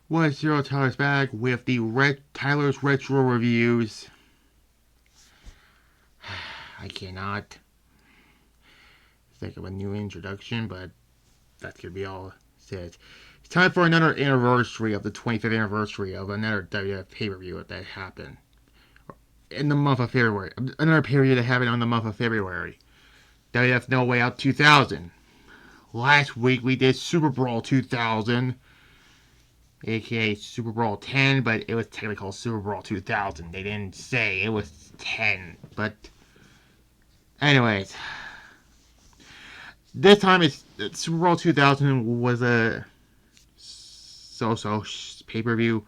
Was Zero Tyler's back with the Tyler's Retro Reviews. I cannot think of a new introduction, but that's going to be all it says. It's time for another anniversary of the 25th anniversary of another WWF pay-per-view that happened in the month of February. Another period that happened on the month of February. WWF No Way Out 2000. Last week we did Super Brawl 2000, aka Super Brawl 10, but it was technically called Super Brawl 2000. They didn't say it was 10, but anyways, this time it's Super Brawl 2000 was a so-so pay-per-view,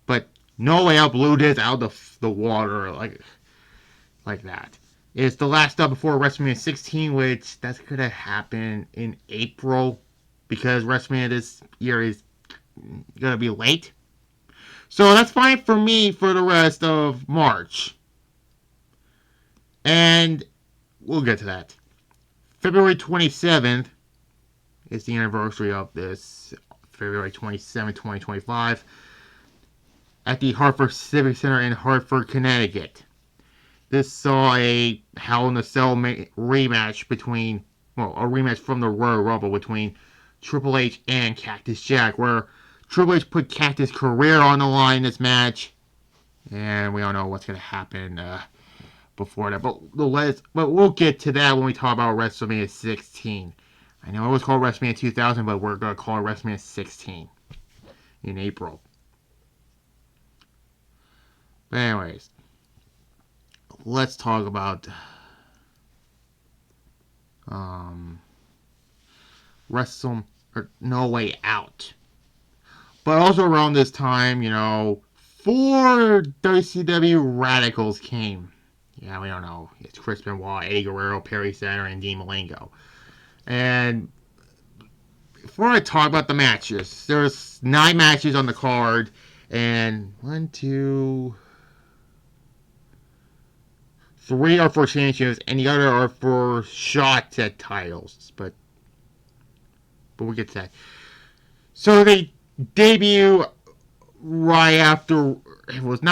but No Way Out blew this out of the water like that. It's the last stop before WrestleMania 16, which that's gonna happen in April because WrestleMania this year is gonna be late. So that's fine for me for the rest of March. And we'll get to that. February 27th is the anniversary of this. February 27th, 2025 at the Hartford Civic Center in Hartford, Connecticut. This saw a Hell in a Cell rematch between, well, a rematch from the Royal Rumble between Triple H and Cactus Jack, where Triple H put Cactus' career on the line in this match, and we all know what's going to happen before that. But we'll get to that when we talk about WrestleMania 16. I know it was called WrestleMania 2000, but we're going to call it WrestleMania 16 in April. But anyways, let's talk about No Way Out. But also around this time, 4 WCW Radicals came. Yeah, we don't know. It's Chris Benoit, Eddie Guerrero, Perry Saturn, and Dean Malenko. And before I talk about the matches, there's 9 matches on the card, and 3 are for championships, and the other are for shots at titles. But we'll get to that. So they debut right after. It wasn't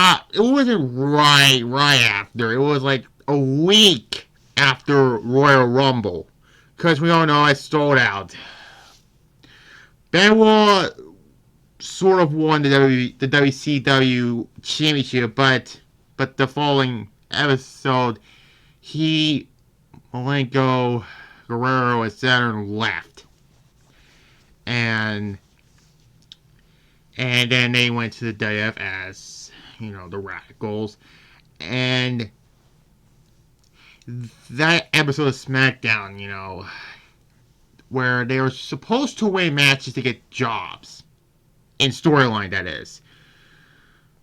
right after. It was like a week after Royal Rumble, because we all know it sold out. Benoit sort of won the WCW championship, but the following episode, Malenko, Guerrero, and Saturn left, and then they went to the WWF as the Radicals, and that episode of SmackDown, where they were supposed to win matches to get jobs in storyline, that is.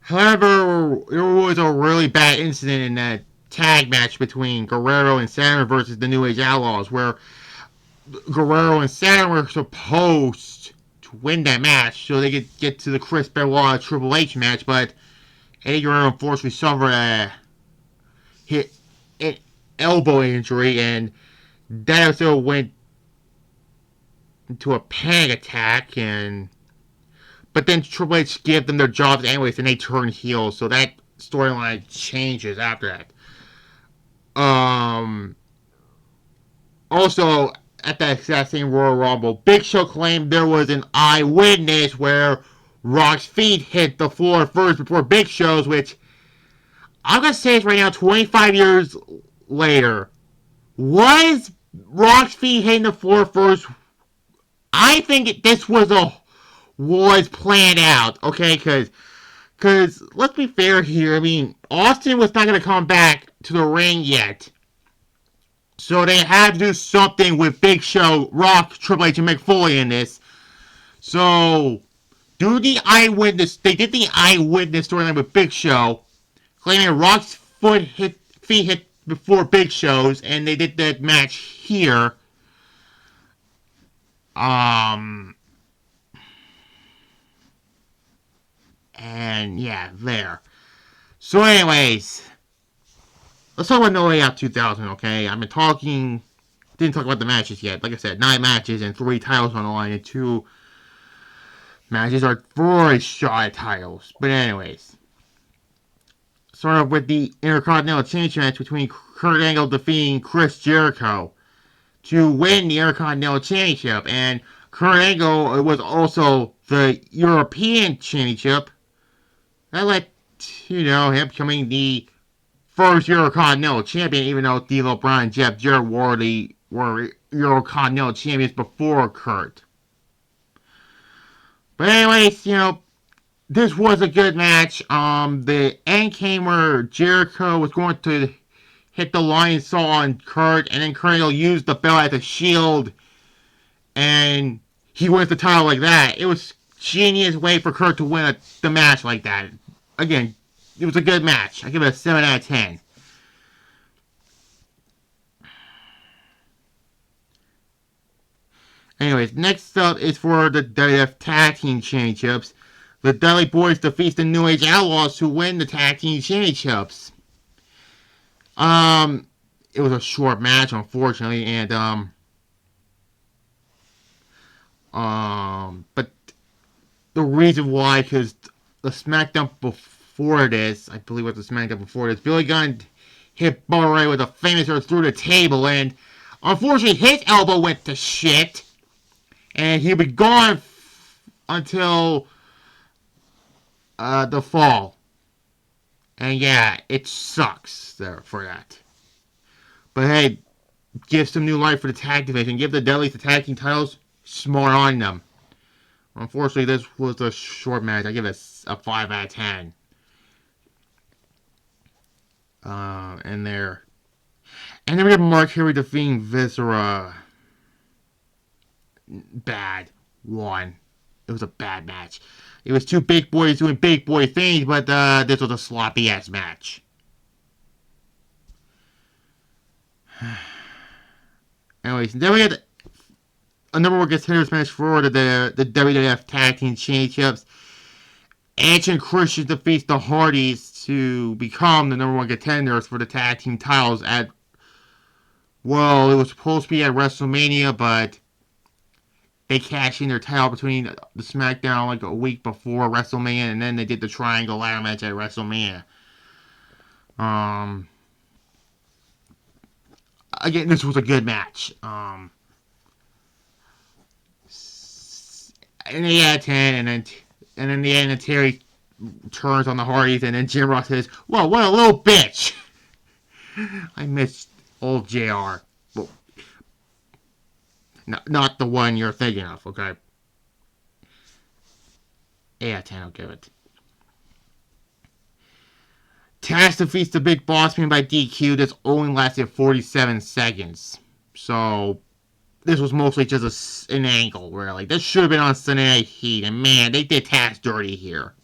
However, there was a really bad incident in that tag match between Guerrero and Saturn versus the New Age Outlaws, where Guerrero and Saturn were supposed to win that match so they could get to the Chris Benoit Triple H match, but Eddie Guerrero unfortunately suffered an elbow injury, and that episode went into a panic attack, but then Triple H gave them their jobs anyways, and they turned heel, so that storyline changes after that. Also, at that exact same Royal Rumble, Big Show claimed there was an eyewitness where Rock's feet hit the floor first before Big Show's, which I'm going to say this right now, 25 years later, was Rock's feet hitting the floor first? I think this was planned out, okay? Because let's be fair here. I mean, Austin was not going to come back to the ring yet. So they had to do something with Big Show, Rock, Triple H, and Mick Foley in this. So, they did the eyewitness storyline with Big Show, claiming Rock's feet hit before Big Show's, and they did that match here. And yeah, there. So anyways, let's talk about No Way Out 2000, okay? Didn't talk about the matches yet. Like I said, 9 matches and 3 titles on the line, and 2 matches are for a shot at titles. But anyways, start off with the Intercontinental Championship match between Kurt Angle defeating Chris Jericho to win the Intercontinental Championship. And Kurt Angle was also the European Championship. That led to, him becoming the first Intercontinental Champion, even though D'Lo Brown and Jeff Jarrett were Intercontinental Champions before Kurt. But anyways, this was a good match. The end came where Jericho was going to hit the lion saw on Kurt, and then Kurt Angle used the belt as a shield, and he wins the title like that. It was genius way for Kurt to win the match like that. Again, it was a good match. I give it a 7 out of 10. Anyways, next up is for the WWF Tag Team Championships. The Dudley Boys defeat the New Age Outlaws to win the Tag Team Championships. It was a short match, unfortunately, and but the reason why, because the SmackDown before this, I believe it was the SmackDown before this, Billy Gunn hit Bubba Ray with a finisher through the table, and unfortunately his elbow went to shit, and he'll be gone until the fall. And yeah, it sucks there for that. But hey, give some new life for the tag division. Give the Dudleys the tag team titles. Smart on them. Unfortunately, this was a short match. I give it a 5 out of 10. And there. And then we have Mark Henry defeating Viscera. Bad. 1. It was a bad match. It was two big boys doing big boy things, but this was a sloppy ass match. Anyways, then we had a number one contenders match for the WWF Tag Team Championships. Edge and Christian defeats the Hardys to become the number one contenders for the tag team titles at, well, it was supposed to be at WrestleMania, but they cashed in their title between the SmackDown like a week before WrestleMania, and then they did the Triangle Ladder match at WrestleMania. Again, this was a good match. And they had 10, and then the end, Terry turns on the Hardys, and then Jim Ross says, "Well, what a little bitch." I miss old JR. Well, not the one you're thinking of, okay? 8 out of 10, I'll give it. Taz defeats the Big Boss Man by DQ. This only lasted 47 seconds. So, this was mostly just an angle, really. This should have been on Sunday Night Heat, and man, they did Taz dirty here.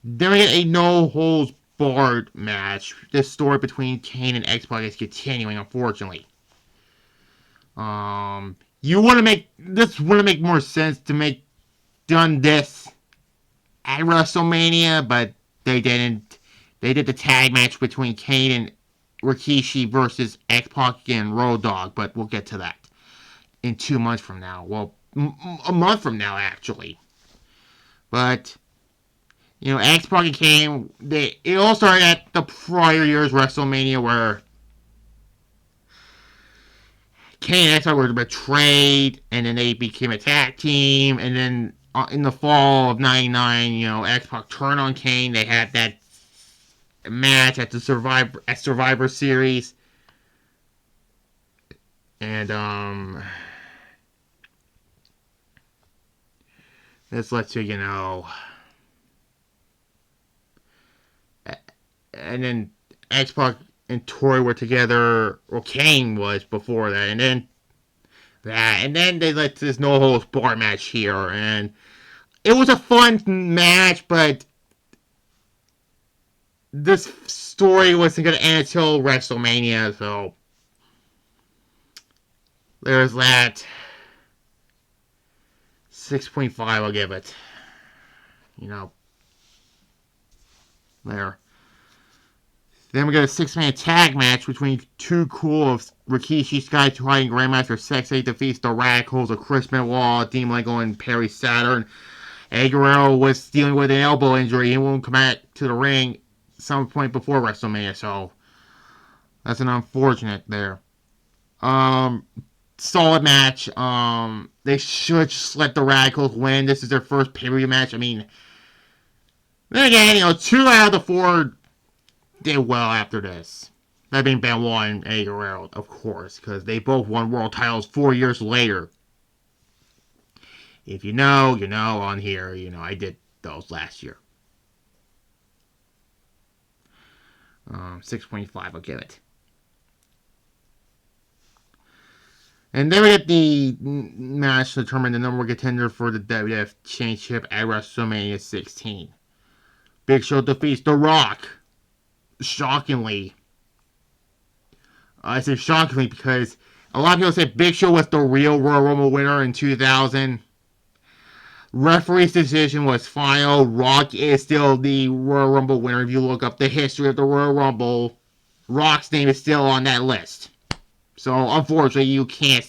Then we get a no-holds-barred match. This story between Kane and X-Pac is continuing, unfortunately. You want to make more sense to make done this at WrestleMania, but they didn't. They did the tag match between Kane and Rikishi versus X-Pac and Road Dogg, but we'll get to that in 2 months from now. Well, a month from now, actually. But X-Pac and Kane, it all started at the prior year's WrestleMania where Kane and X-Pac were betrayed, and then they became a tag team, and then in the fall of '99, X-Pac turned on Kane. They had that match at the Survivor Series, and this lets you and then X-Pac and Tori were together, or Kane was before that, and then they led to this no holds bar match here, and it was a fun match, but this story wasn't going to end until WrestleMania, so there's that. 6.5, I'll give it. There. Then we got a 6-man tag match between Too Cool of Rikishi, Sky 2 and Grandmaster Sexay defeats the Radicals of Chris Benoit, Dean Malenko, and Perry Saturn. Eddie Guerrero was dealing with an elbow injury. He won't come back to the ring some point before WrestleMania, so that's an unfortunate there. Solid match. They should just let the Radicals win. This is their first pay-per-view match. I mean, then again, 2 out of the 4 did well after this. That being Benoit and Eddie Guerrero, of course, because they both won world titles 4 years later. If you know, you know on here, I did those last year. 6.5, I'll give it. And then we get the match to determine the number one contender for the WWF Championship at WrestleMania 16. Big Show defeats The Rock. Shockingly. I say shockingly because a lot of people say Big Show was the real Royal Rumble winner in 2000. Referee's decision was final. Rock is still the Royal Rumble winner. If you look up the history of the Royal Rumble, Rock's name is still on that list. So, unfortunately, you can't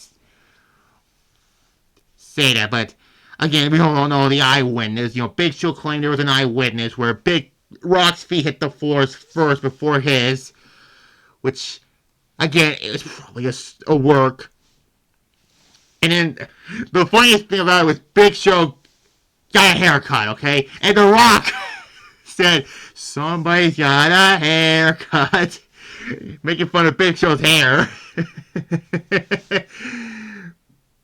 say that. But, again, we don't know the eyewitness. Big Show claimed there was an eyewitness where Big Rock's feet hit the floors first before his. Which, again, it was probably a work. And then, the funniest thing about it was Big Show got a haircut, okay? And The Rock said, somebody's got a haircut. Making fun of Big Show's hair.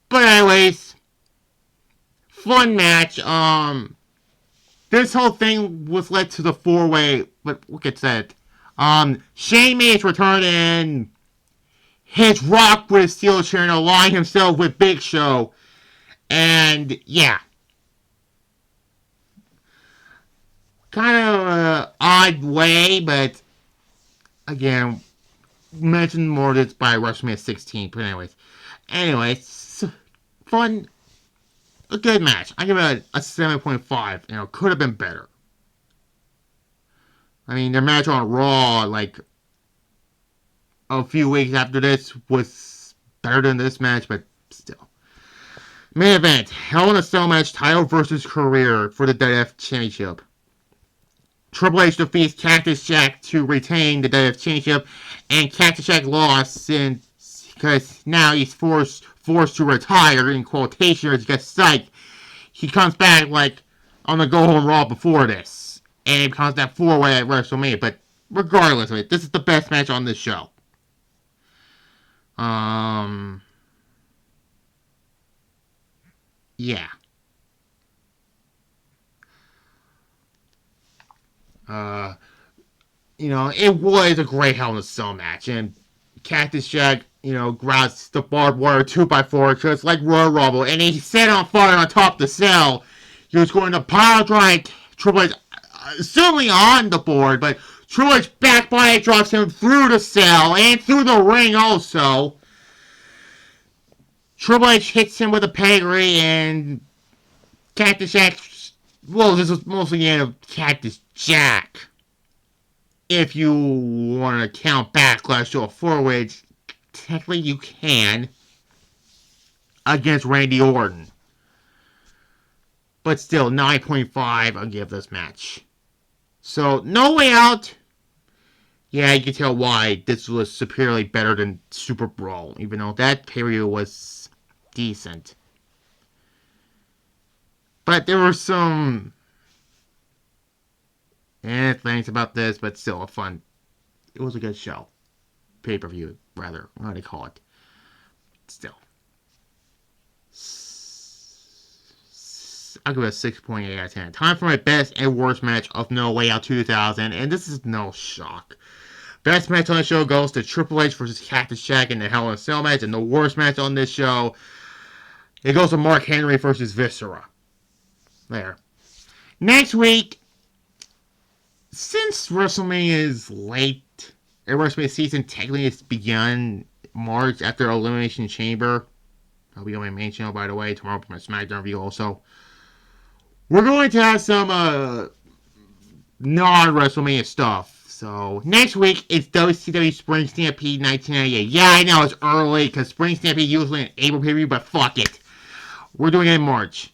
But anyways, fun match. This whole thing was led to the 4-way, but we'll get to that. Shane made his return and hits Rock with a steel chair and align himself with Big Show. And yeah. Kind of an odd way, but again, mention more of this by WrestleMania 16. But anyways, fun, a good match. I give it a 7.5. Could have been better. I mean, their match on Raw, like a few weeks after this, was better than this match, but still. Main event: Hell in a Cell match, title versus career for the WWF Championship. Triple H defeats Cactus Jack to retain the WWF Championship, and Cactus Jack lost because now he's forced to retire, in quotation, he gets psyched. He comes back like on the Go Home Raw before this, and it becomes that 4-way at WrestleMania. But regardless of it, this is the best match on this show. Yeah. It was a great Hell in a Cell match, and Cactus Jack, grabs the barbed wire 2x4 just like Royal Rumble, and he set on fire on top of the cell. He was going to pile drive Triple H, certainly on the board, but Triple H back body drops him through the cell and through the ring also. Triple H hits him with a pedigree, and Cactus Jack, well, this was mostly the end of Cactus Jack. If you want to count Backlash to a 4-way, technically you can, against Randy Orton. But still, 9.5 I'll give this match. So, No Way Out, yeah, you can tell why this was superiorly better than Super Brawl, even though that period was decent. But there were some things about this, but still it was a good show. Pay-per-view, rather, what do they call it? Still. I'll give it a 6.8 out of 10. Time for my best and worst match of No Way Out 2000, and this is no shock. Best match on the show goes to Triple H versus Cactus Jack in the Hell in a Cell match, and the worst match on this show, it goes to Mark Henry versus Viscera. There. Next week, since WrestleMania is late, and WrestleMania season technically has begun March after Elimination Chamber. I'll be on my main channel, by the way, tomorrow for my SmackDown review also. We're going to have some non-WrestleMania stuff. So, next week, it's WCW Spring Stampede 1998. Yeah, I know, it's early, because Spring Stampede usually an April preview, but fuck it. We're doing it in March.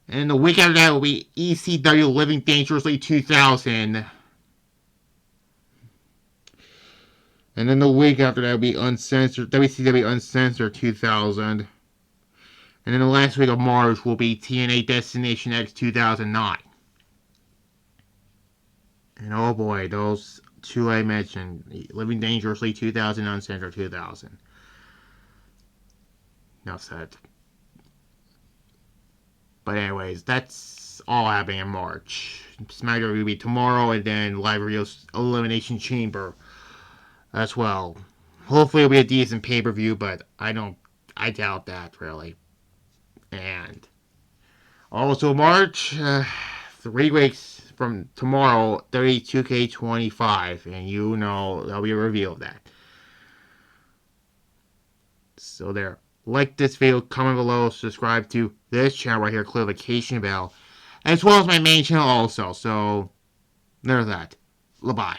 And the week after that will be ECW Living Dangerously 2000. And then the week after that will be Uncensored, WCW Uncensored 2000. And then the last week of March will be TNA Destination X 2009. And oh boy, those two I mentioned, Living Dangerously 2000, Uncensored 2000. Now said. But anyways, that's all happening in March. SmackDown will be tomorrow, and then Live Rio's Elimination Chamber as well. Hopefully it'll be a decent pay-per-view, but I doubt that, really. And also March, 3 weeks from tomorrow, 32K25, and you know there'll be a review of that. So there. Like this video, comment below, subscribe to this channel right here, click the notification bell, as well as my main channel also. So, there's that. Bye-bye.